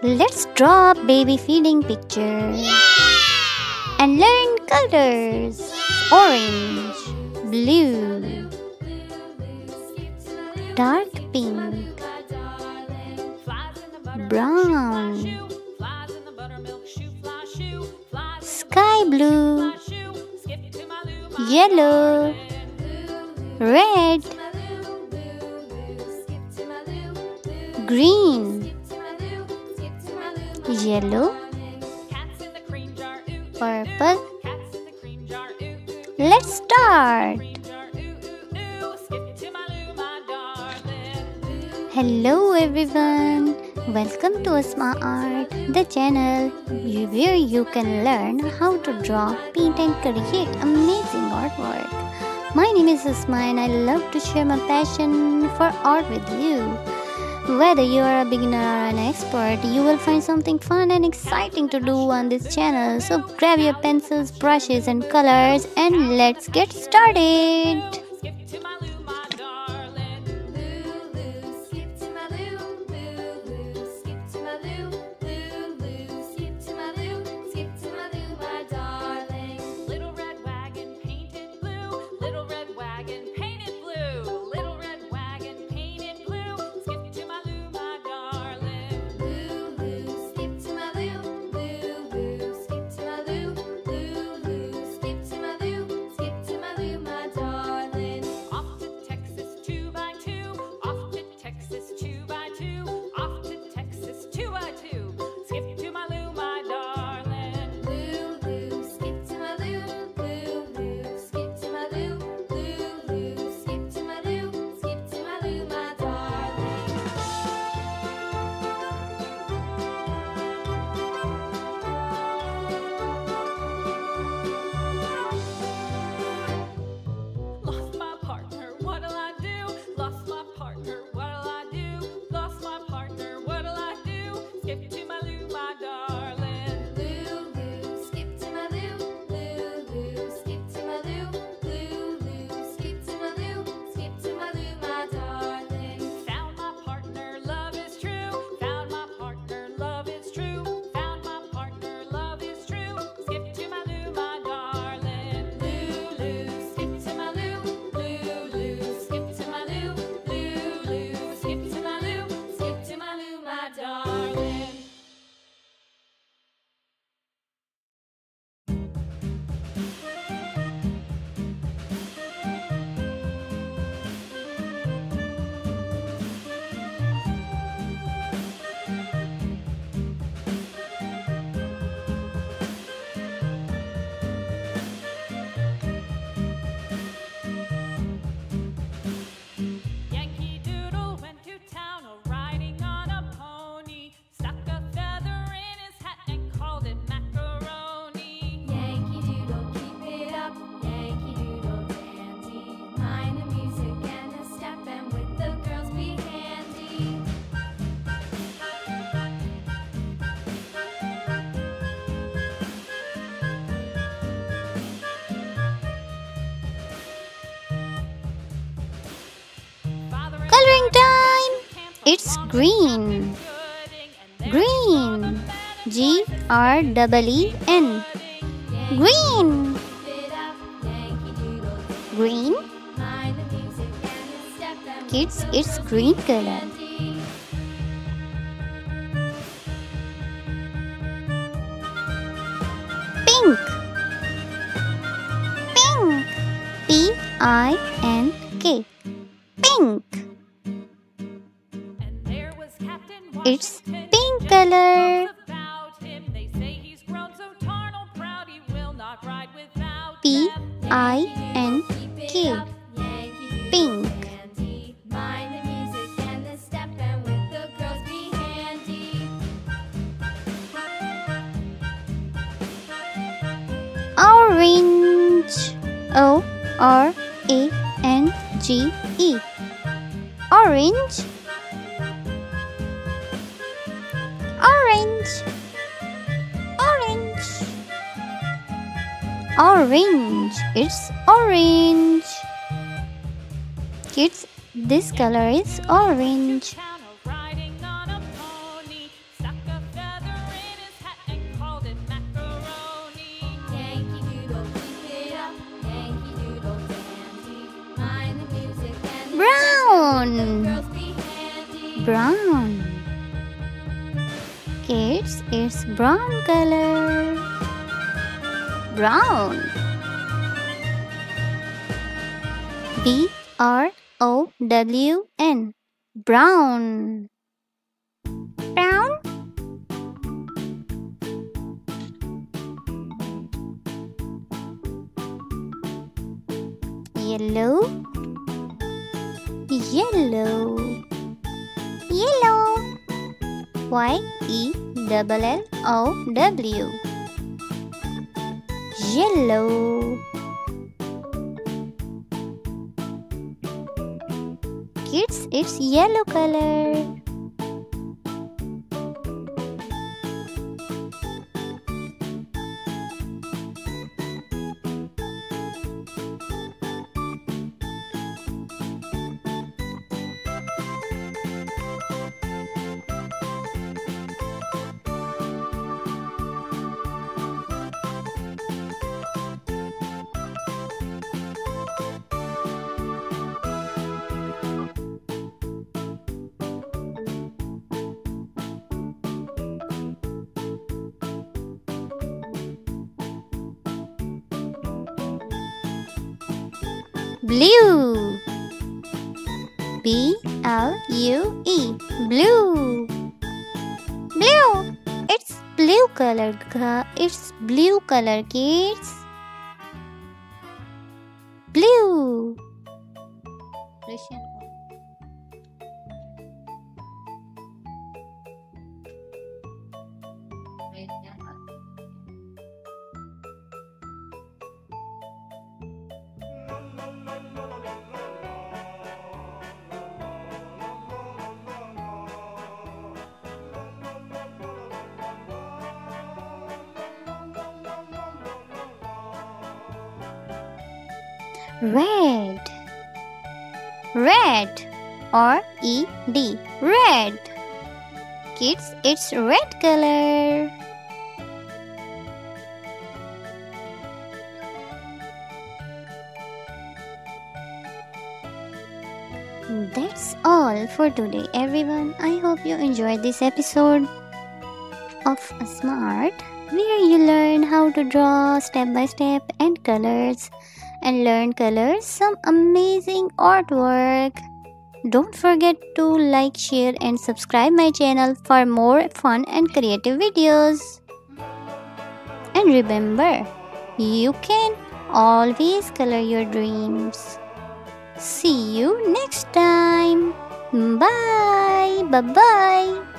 Let's draw a baby feeding picture and learn colors. Orange, blue, dark pink, brown, sky blue, yellow, red, green, yellow, purple. Let's start. Hello everyone, welcome to Asma Art, the channel where you can learn how to draw, paint and create amazing artwork. My name is Asma and I love to share my passion for art with you. Whether you are a beginner or an expert, you will find something fun and exciting to do on this channel. So grab your pencils, brushes and colors and let's get started. Coloring time! It's green. Green. G-R-E-E-N. Green. Green. Kids, it's green color. Pink. Pink. P-I-N-K. Pink. It's pink color. P-I-N-K. Pink. Orange. O-R-A-N-G-E. Orange. Orange. Orange. Orange. It's orange. Kids, this color is orange. Brown. Brown. Kids, it's brown color. Brown. B-R-O-W-N. Brown. Brown. Yellow. Yellow. Yellow. Y-E-L-L-O-W. Yellow. Kids, it's yellow color. Blue. B-L-U-E. Blue. Blue. It's blue color. It's blue color, kids. Blue. Red. Red. R-E-D. Red. Kids, it's red color. That's all for today, everyone. I hope you enjoyed this episode of Asma Art, where you learn how to draw step by step and colors and learn colors, some amazing artwork. Don't forget to like, share and subscribe my channel for more fun and creative videos. And remember, you can always color your dreams. See you next time. Bye. Bye-bye.